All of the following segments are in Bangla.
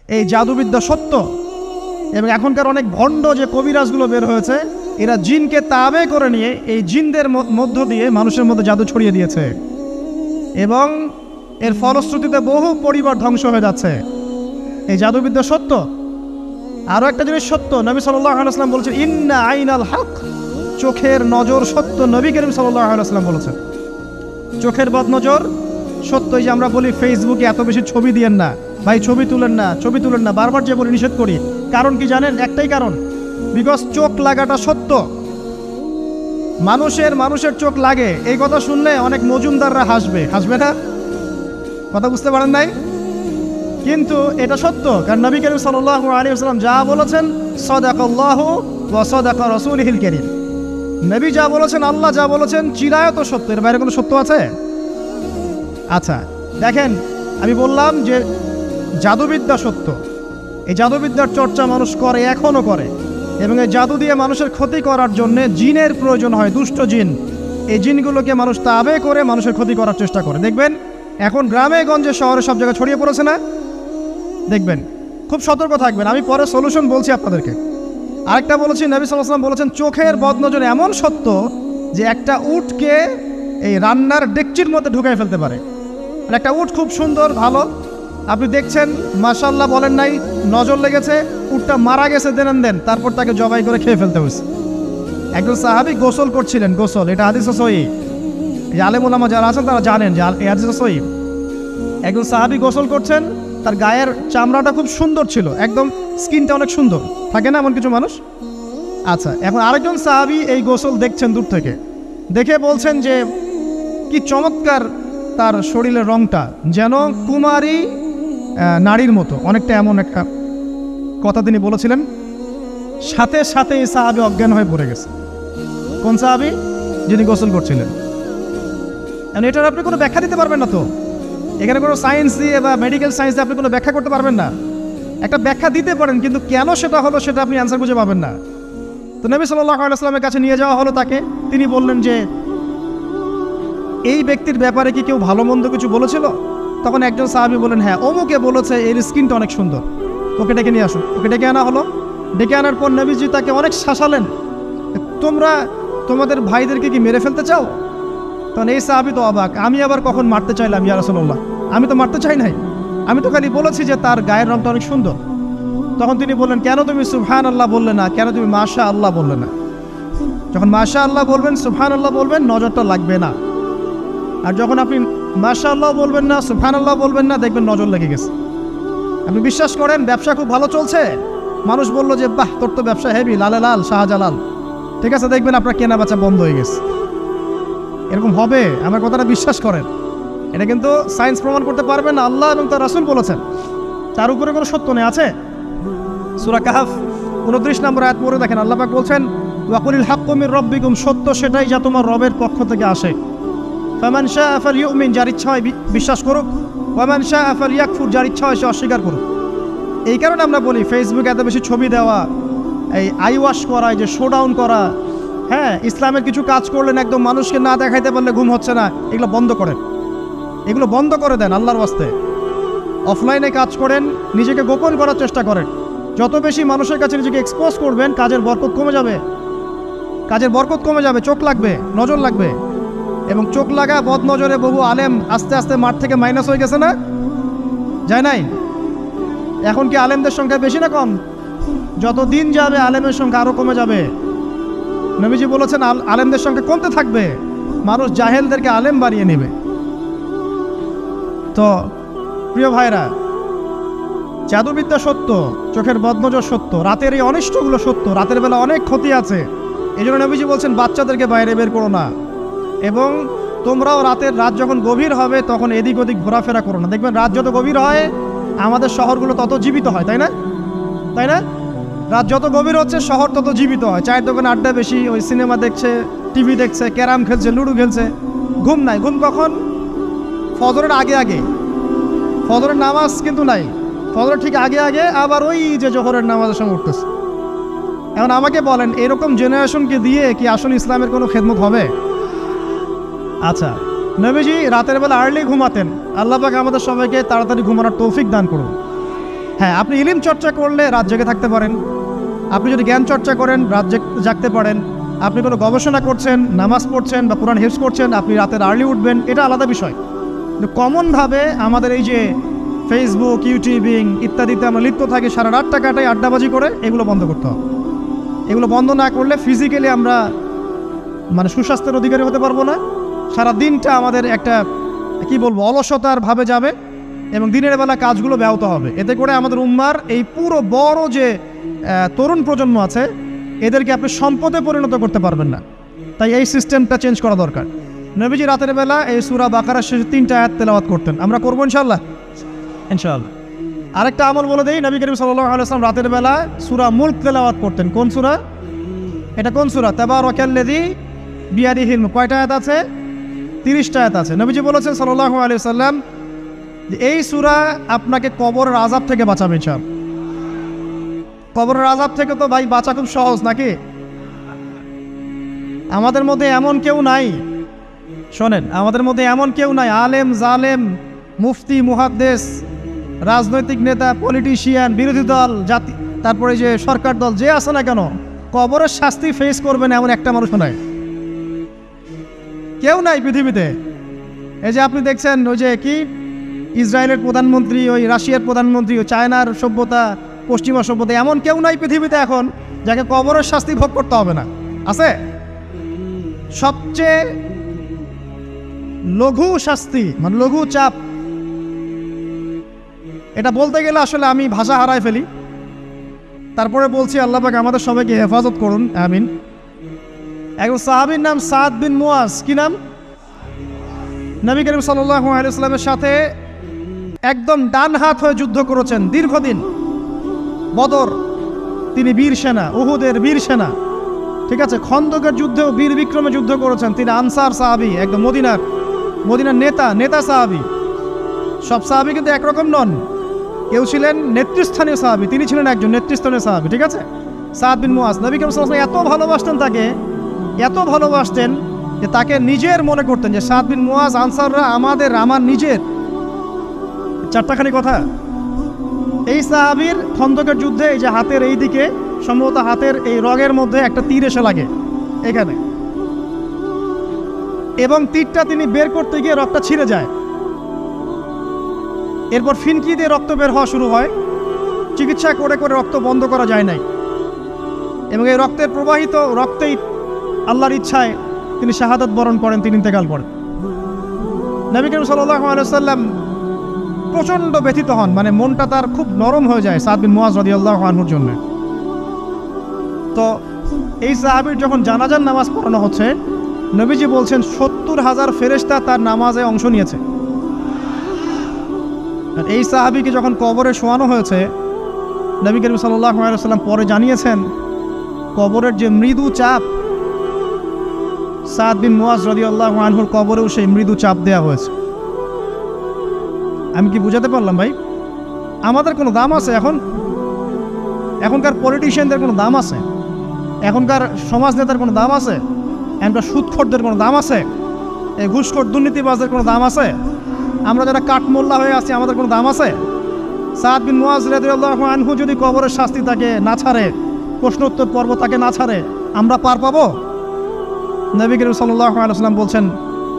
এই জাদুবিদ্যা সত্য। এবং এখনকার অনেক ভণ্ড যে কবিরাজগুলো বের হয়েছে, এরা জিনকে তাবে করে নিয়ে এই জিনদের মধ্য দিয়ে মানুষের মধ্যে জাদু ছড়িয়ে দিয়েছে, এবং এর ফলশ্রুতিতে বহু পরিবার ধ্বংস হয়ে যাচ্ছে। এই জাদুবিদ্যা সত্য। আরও একটা জিনিস সত্য, নবী সাল্লাল্লাহু আলাইহি ওয়াসাল্লাম বলেছেন ইন্না আইনাল হক, চোখের নজর সত্য। নবী করিম সাল্লাল্লাহু আলাইহি ওয়াসাল্লাম বলেছেন চোখের বদনজর সত্য। এই যে আমরা বলি ফেসবুকে এত বেশি ছবি দিয়েন না ভাই, ছবি তুলেন না, ছবি তুলেন না, বারবার যে বলি নিষেধ করি। কারণ কি জানেন? একটাই কারণ, বিকজ চোখ লাগাটা সত্য। মানুষের চোখ লাগে, এই কথা শুনলে অনেক মজুমদাররা হাসবে না? কথা বুঝতে পারেন নাই? কিন্তু এটা সত্য, কারণ নবী করিম সাল্লাল্লাহু আলাইহি ওয়াসাল্লাম যা বলেছেন সাদাকাল্লাহু ওয়া সাদাকা রাসূলুহুল কারীম। নবী যা বলেছেন, আল্লাহ যা বলেছেন চিরায়ত সত্য, এর বাইরে কোনো সত্য আছে? আচ্ছা দেখেন, আমি বললাম যে জাদুবিদ্যা সত্য। এই জাদুবিদ্যার চর্চা মানুষ করে, এখনও করে, এবং এই জাদু দিয়ে মানুষের ক্ষতি করার জন্য জিনের প্রয়োজন হয়, দুষ্ট জিন। এই জিনগুলোকে মানুষ তাবে করে মানুষের ক্ষতি করার চেষ্টা করে। দেখবেন এখন গ্রামে গঞ্জে শহরে সব জায়গায় ছড়িয়ে পড়েছে না? দেখবেন, খুব সতর্ক থাকবেন। আমি পরে সলিউশন বলছি আপনাদেরকে। আরেকটা বলেছি, নবী সাল্লাল্লাহু আলাইহি ওয়াসাল্লাম বলেছেন চোখের বদনজর এমন সত্য যে একটা উটকে এই রান্নার ডেকচির মধ্যে ঢুকাই ফেলতে পারে। আর একটা উট খুব সুন্দর, ভালো, আপনি দেখছেন মাশাআল্লাহ বলেন নাই, নজর লেগেছে, উটটা মারা গেছে দেন, তারপর তাকে জবাই করে খেয়ে ফেলতে হয়েছে। একজন সাহাবী গোসল করছিলেন, গোসল, এটা হাদিস সহিহ, এই আলেম ওলামা যারা আছেন তারা জানেন যে এই হাদিস সহিহ। একজন সাহাবী গোসল করছেন, তার গায়ের চামড়াটা খুব সুন্দর ছিল, একদম স্কিনটা অনেক সুন্দর থাকে না এমন কিছু মানুষ? আচ্ছা, এখন আরেকজন সাহাবী এই গোসল দেখছেন দূর থেকে, দেখে বলছেন যে কি চমৎকার তার শরীরের রংটা, যেন কুমারী নারীর মতো, অনেকটা এমন একটা কথা তিনি বলেছিলেন। সাথে সাথে এই সাহাবী অজ্ঞান হয়ে পড়ে গেছে। কোন সাহাবী? যিনি গোসল করছিলেন। এটার আপনি কোনো ব্যাখ্যা দিতে পারবেন না। তো এখানে কোনো সায়েন্স দিয়ে বা মেডিকেল সায়েন্স দিয়ে আপনি কোনো ব্যাখ্যা করতে পারবেন না। একটা ব্যাখ্যা দিতে পারেন, কিন্তু কেন সেটা হলো সেটা আপনি অ্যান্সার খুঁজে পাবেন না। তো নবী সাল্লাল্লাহু আলাইহি ওয়াসাল্লামের কাছে নিয়ে যাওয়া হলো তাকে। তিনি বললেন যে এই ব্যক্তির ব্যাপারে কি কেউ ভালো মন্দ কিছু বলেছিল? তখন একজন সাহাবী বলেন, হ্যাঁ, অমুকে বলেছে এর স্কিনটা অনেক সুন্দর, ওকে ডেকে নিয়ে আসো। ওকে ডেকে আনা হলো। ডেকে আনার পর নবীজি তাকে অনেক শাসালেন, তোমরা তোমাদের ভাইদেরকে কি মেরে ফেলতে চাও? তখন এই সাহাবী তো অবাক, আমি আবার কখন মারতে চাইলাম ইয়া রাসূলুল্লাহ? আমি তো মারতে চাই নাই, আমি তো খালি বলেছি যে তার গায়ের রংটা অনেক সুন্দর। তখন তিনি বললেন, কেন তুমি সুবহানাল্লাহ বললে না? কেন তুমি মাশাআল্লাহ বললে না? যখন মাশাআল্লাহ বলবেন, সুবহানাল্লাহ বলবেন, নজরটা লাগবে না। আর যখন আপনি মাশাআল্লাহ বলবেন না, সুবহানাল্লাহ বলবেন না, দেখবেন নজর লেগে গেছে। আপনি বিশ্বাস করেন ব্যবসা খুব ভালো চলছে, মানুষ বললো যে বাহ তোর তো ব্যবসা হেভি, লালে লাল শাহজালাল, ঠিক আছে, দেখবেন আপনার কেনা বেচা বন্ধ হয়ে গেছে। এরকম হবে, আমার কথাটা বিশ্বাস করেন। এটা কিন্তু সায়েন্স প্রমাণ করতে পারবে না, আল্লাহ এবং তার রাসূল বলেছেন, তার উপরে কোনো সত্য নেই। আছে সূরা কাহফ 29 নম্বর আয়াত পড়ে দেখেন, আল্লাহ পাক বলছেন ওয়াকুলিল হাক্কু মির রাব্বিকুম, সত্য সেটাই যা তোমার রবের পক্ষ থেকে আসে। ফামান শাআ ফালইউমিন, যার ইচ্ছা হয় বিশ্বাস করুক, ওয়ামান শাআ ফালইয়াকফুর, যার ইচ্ছা হয় সে অস্বীকার করুক। এই কারণে আমরা বলি ফেসবুকে এত বেশি ছবি দেওয়া, এই আই ওয়াশ করা, এই যে শোডাউন করা, হ্যাঁ, ইসলামের কিছু কাজ করলেন একদম মানুষকে না দেখাইতে পারলে ঘুম হচ্ছে না, এগুলো বন্ধ করেন, এগুলো বন্ধ করে দেন আল্লাহর ওয়াস্তে। অফলাইনে কাজ করেন, নিজেকে গোপন করার চেষ্টা করেন। যত বেশি মানুষের কাছে নিজেকে এক্সপোজ করবেন, কাজের বরকত কমে যাবে, কাজের বরকত কমে যাবে, চোখ লাগবে, নজর লাগবে। এবং চোখ লাগা বদ নজরে বহু আলেম আস্তে আস্তে মাঠ থেকে মাইনাস হয়ে গেছে না? যায় নাই? এখন কি আলেমদের সংখ্যা বেশি না কম? যত দিন যাবে আলেমের সংখ্যা আরও কমে যাবে। নবীজি বলেছেন আলেমদের সংখ্যা কমতে থাকবে, মানুষ জাহেলদেরকে আলেম বানিয়ে নেবে। তো প্রিয় ভাইরা, জাদুবিদ্যা সত্য, চোখের বদনজর সত্য, রাতের এই অনিষ্টগুলো সত্য, রাতের বেলা অনেক ক্ষতি আছে। এই জন্য নবীজি বলছেন বাচ্চাদেরকে বাইরে বের করো না, এবং তোমরাও রাত যখন গভীর হবে তখন এদিক ওদিক ঘোরাফেরা করো না। দেখবেন রাত যত গভীর হয় আমাদের শহরগুলো তত জীবিত হয়, তাই না? তাই না? রাত যত গভীর হচ্ছে শহর তত জীবিত হয়। চায়ের দোকানে আড্ডা বেশি, ওই সিনেমা দেখছে, টিভি দেখছে, ক্যারাম খেলছে, লুডো খেলছে, ঘুম নাই। ঘুম কখন? ফজরের আগে আগে। ফজরের নামাজ কিন্তু নাই, ফজরের ঠিক আগে আগে, আবার ওই যে জোহরের নামাজের সময় উঠতেছে। এখন আমাকে বলেন, এরকম জেনারেশনকে দিয়ে কি আসলে ইসলামের কোনো খেদমত হবে? আচ্ছা, নবীজি রাতের বেলা আর্লি ঘুমাতেন। আল্লাহ পাক আমাদের সবাইকে তাড়াতাড়ি ঘুমানোর তৌফিক দান করুন। হ্যাঁ, আপনি ইলম চর্চা করলে রাত জেগে থাকতে পারেন, আপনি যদি জ্ঞান চর্চা করেন রাত জাগতে পারেন, আপনি কোনো গবেষণা করছেন, নামাজ পড়ছেন বা কোরআন হিফজ করছেন, আপনি রাতের আর্লি উঠবেন, এটা আলাদা বিষয়। কিন্তু কমনভাবে আমাদের এই যে ফেসবুক, ইউটিউবিং ইত্যাদিতে আমরা লিপ্ত থাকি, সারা রাতটা কাটাই আড্ডাবাজি করে, এগুলো বন্ধ করতে হবে। এগুলো বন্ধ না করলে ফিজিক্যালি আমরা মানে সুস্বাস্থ্যের অধিকারী হতে পারবো না। সারা দিনটা আমাদের একটা কি বলবো অলসতার ভাবে যাবে এবং দিনের বেলা কাজগুলো ব্যাহত হবে। এতে করে আমাদের উম্মার এই পুরো বড় যে তরুণ প্রজন্ম আছে এদেরকে আপনি সম্পদে পরিণত করতে পারবেন না। তাই এই সিস্টেমটা চেঞ্জ করা দরকার। নবীজি রাতের বেলা এই সূরা বাকারার শেষে 3টা আয়াত তেলাওয়াত করতেন, আমরা করবো ইনশাআল্লাহ। আরেকটা আমল বলে দেই, নবী করিম সাল্লাল্লাহু আলাইহি ওয়াসাল্লাম রাতের বেলা সূরা মুলক তেলাওয়াত করতেন। কোন সূরা এটা? কোন সূরা? তাবারাকাল্লাযী বিয়াদিহিল মুলক। কয়টা আয়াত আছে? 30টা আয়াত আছে। নবীজি বলেছেন সাল্লাল্লাহু আলাইহি ওয়াসাল্লাম যে এই সূরা আপনাকে কবরের আযাব থেকে বাঁচাবে ইনশাআল্লাহ। কবরের আযাব থেকে তো ভাই বাঁচা খুব সহজ নাকি? আমাদের মধ্যে এমন কেউ নাই, শোনেন, আমাদের মধ্যে এমন কেউ নাই আলেম জালেম মুফতি মুহাদ্দিস রাজনৈতিক নেতা পলিটিশিয়ান বিরোধী দল জাতি তারপরে যে সরকার দল যে আছে না কেন, কবরের শাস্তি ফেস করবে না এমন একটা মানুষ নাই, কেউ নাই পৃথিবীতে। এই যে আপনি দেখছেন ওই যে কি ইসরায়েলের প্রধানমন্ত্রী, ওই রাশিয়ার প্রধানমন্ত্রী, ওই চায়নার সভ্যতা, পশ্চিমা সভ্যতা, এমন কেউ নাই পৃথিবীতে এখন যাকে কবরের শাস্তি ভোগ করতে হবে না। আছে? সবচেয়ে লঘু শাস্তি মানে লঘু চাপ, এটা বলতে গেলে আসলে আমি ভাষা হারায় ফেলি। তারপরে বলছি আল্লাহ পাক আমাদের সবাইকে হেফাজত করুন, আমিন। একজন সাহাবীর নাম সাদ বিন মুয়াজ। কি নাম? নবী করিম সাল্লাল্লাহু আলাইহি ওয়াসাল্লামের সাথে একদম ডান হাত হয়ে যুদ্ধ করেছেন দীর্ঘদিন। বদর তিনি বীর সেনা, উহুদের বীর সেনা, ঠিক আছে, খন্দকের যুদ্ধেও বীর বিক্রমে যুদ্ধ করেছেন। তিনি আনসার সাহাবী, একদম মদিনার নেতা সাহাবী। সব সাহাবী কিন্তু একরকম নন, কেউ ছিলেন নেতৃস্থানীয় সাহাবী, তিনি ছিলেন একজন নেতৃস্থানীয় সাহাবী, ঠিক আছে, সাদ বিন মুয়াজ। নবী করিম সাল্লাল্লাহু আলাইহি ওয়াসাল্লাম এত ভালোবাসতেন তাকে, এত ভালোবাসতেন যে তাকে নিজের মনে করতেন যে সাদ বিন মুয়াজ আনসাররা আমার নিজের। চারটাখানি কথা। এই সাহাবীর খন্দকের যুদ্ধে এই যে হাতের এই দিকে সম্ভবত হাতের এই রগের মধ্যে একটা তীর এসে লাগে এখানে, এবং তীরটা তিনি বের করতে গিয়ে রক্তটা ছিঁড়ে যায়। এরপর ফিনকি দিয়ে রক্ত বের হওয়া শুরু হয়। চিকিৎসা করে করে রক্ত বন্ধ করা যায় নাই, এবং এই রক্তের প্রবাহিত রক্তেই আল্লাহর ইচ্ছায় তিনি শাহাদাত বরণ করেন, তিনি ইন্তেকাল করেন। নবী করিম সাল্লাল্লাহু আলাইহি ওয়াসাল্লাম প্রচণ্ড ব্যথিত হন, মানে মনটা তার খুব নরম হয়ে যায় সাদ বিন মুয়াজ রাদিয়াল্লাহু আনহুর জন্য। তো এই সাহাবীর যখন জানাজার নামাজ পড়ানো হচ্ছে, নবীজি বলছেন 70,000 ফেরেশতা তার নামাজে অংশ নিয়েছে। আর এই সাহাবীকে যখন কবরে শোয়ানো হয়েছে, নবী করিম সাল্লাল্লাহু আলাইহি ওয়াসাল্লাম পরে জানিয়েছেন কবরের যে মৃদু চাপ, সাদ বিন মুয়াজ রাদিয়াল্লাহু আনহুর কবরেও সেই মৃদু চাপ দেওয়া হয়েছে। আমি কি বুঝাতে পারলাম ভাই? আমাদের কোনো দাম আছে এখনকার পলিটিশিয়ানদের কোনো দাম আছে? এখনকার সমাজ নেতার কোনো দাম আছে? এখনকার সুদখোরদের কোনো দাম আছে? এই ঘুষখোর দুর্নীতিবাজদের কোনো দাম আছে? আমরা যারা কাঠমোল্লা হয়ে আছি আমাদের কোনো দাম আছে? সাদ বিন মুয়াজ রাদিয়াল্লাহু আনহু যদি কবরের শাস্তি তাকে না ছাড়ে, প্রশ্নোত্তর পর্ব তাকে না ছাড়ে, আমরা পার পাবো? নবী করিম সাল্লাল্লাহু আলাইহি ওয়াসাল্লাম বলছেন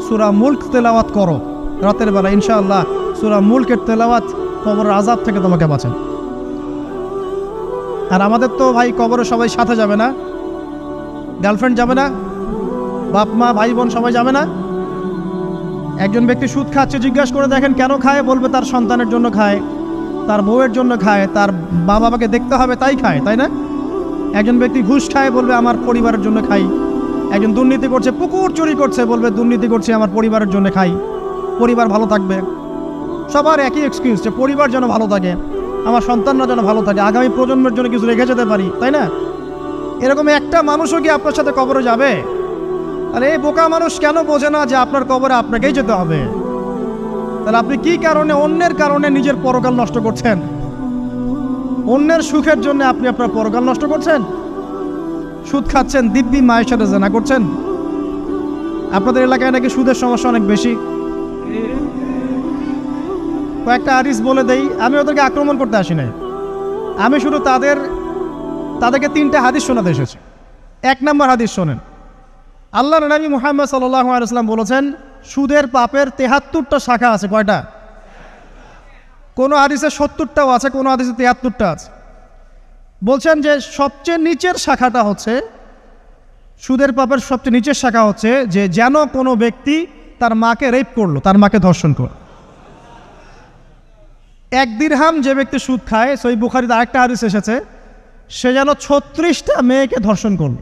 সূরা মুলক তেলাওয়াত করো রাতের বেলা, ইনশাআল্লাহ সূরা মুলকের তেলাওয়াত কবরের আযাব থেকে তোমাকে বাঁচান। আর আমাদের তো ভাই কবরে সবাই সাথে যাবে না, গার্লফ্রেন্ড যাবে না, বাপ মা ভাই বোন সবাই যাবে না। একজন ব্যক্তি সুদ খাচ্ছে, জিজ্ঞাসা করে দেখেন কেন খায়, বলবে তার সন্তানের জন্য খায়, তার বউয়ের জন্য খায়, তার মা বাবাকে দেখতে হবে তাই খায়, তাই না? একজন ব্যক্তি ঘুষ খায়, বলবে আমার পরিবারের জন্য খাই। একজন দুর্নীতি করছে, পুকুর চুরি করছে, বলবে দুর্নীতি করছে আমার পরিবারের জন্য খাই, পরিবার ভালো থাকবে। সবার একই এক্সকিউজ যে পরিবার যেন ভালো থাকে, আমার সন্তানরা যেন ভালো থাকে, আগামী প্রজন্মের জন্য কিছু রেখে যেতে পারি, তাই না? এরকম একটা মানুষও কি আপনার সাথে কবরে যাবে? আর এই বোকা মানুষ কেন বোঝে না যে আপনার কবরে আপনাকেই যেতে হবে? তাহলে আপনি কি কারণে অন্যের কারণে নিজের পরকাল নষ্ট করছেন? অন্যের সুখের জন্য আপনি আপনার পরকাল নষ্ট করছেন। সুদ খাচ্ছেন, দিব্যি মায়ের সাথে জেনা করছেন। আপনাদের এলাকায় নাকি সুদের সমস্যা অনেক বেশি। কয়েকটা হাদিস বলে দেই, আমি ওদেরকে আক্রমণ করতে আসি নাই। আমি শুধু তাদেরকে 3টে হাদিস শোনাতে এসেছি। 1 নম্বর হাদিস শোনেন। আল্লাহর নবী মুহাম্মদ সাল্লাল্লাহু আলাইহি ওয়াসাল্লাম বলেছেন, সুদের পাপের 73টা শাখা আছে। কয়টা? কোনো হাদিসে 70টাও আছে, কোনো হাদিসে 73টা আছে। বলছেন যে সবচেয়ে নিচের শাখাটা হচ্ছে, সুদের পাপের সবচেয়ে নিচের শাখা হচ্ছে যে যেন কোনো ব্যক্তি তার মাকে রেপ করলো, তার মাকে ধর্ষণ করলো। 1 দিরহাম যে ব্যক্তি সুদ খায়, সহিহ বুখারীতে আরেকটা হাদিস এসেছে, সে যেন 36টা মেয়েকে ধর্ষণ করল।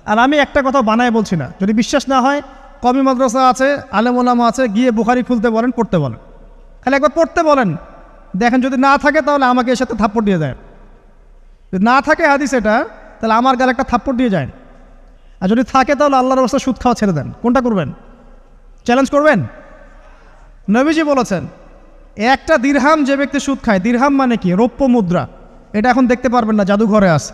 আর আমি একটা কথা বানায় বলছি না, যদি বিশ্বাস না হয় কওমি মাদ্রাসা আছে, আলেম ওলামা আছে, গিয়ে বুখারী খুলতে বলেন, পড়তে বলেন, খালি একবার পড়তে বলেন, দেখেন যদি না থাকে তাহলে আমাকে এর সাথে থাপ্পড় দিয়ে যায়। যদি না থাকে হাদিস এটা, তাহলে আমার গালে একটা থাপ্পড় দিয়ে যায়। আর যদি থাকে তাহলে আল্লাহর রাস্তায় সুদ খাওয়া ছেড়ে দেন। কোনটা করবেন? চ্যালেঞ্জ করবেন? নবীজি বলেছেন, 1টা দিরহাম যে ব্যক্তি সুদ খায়, দিরহাম মানে কি? রৌপ্য মুদ্রা। এটা এখন দেখতে পারবেন না, জাদুঘরে আছে।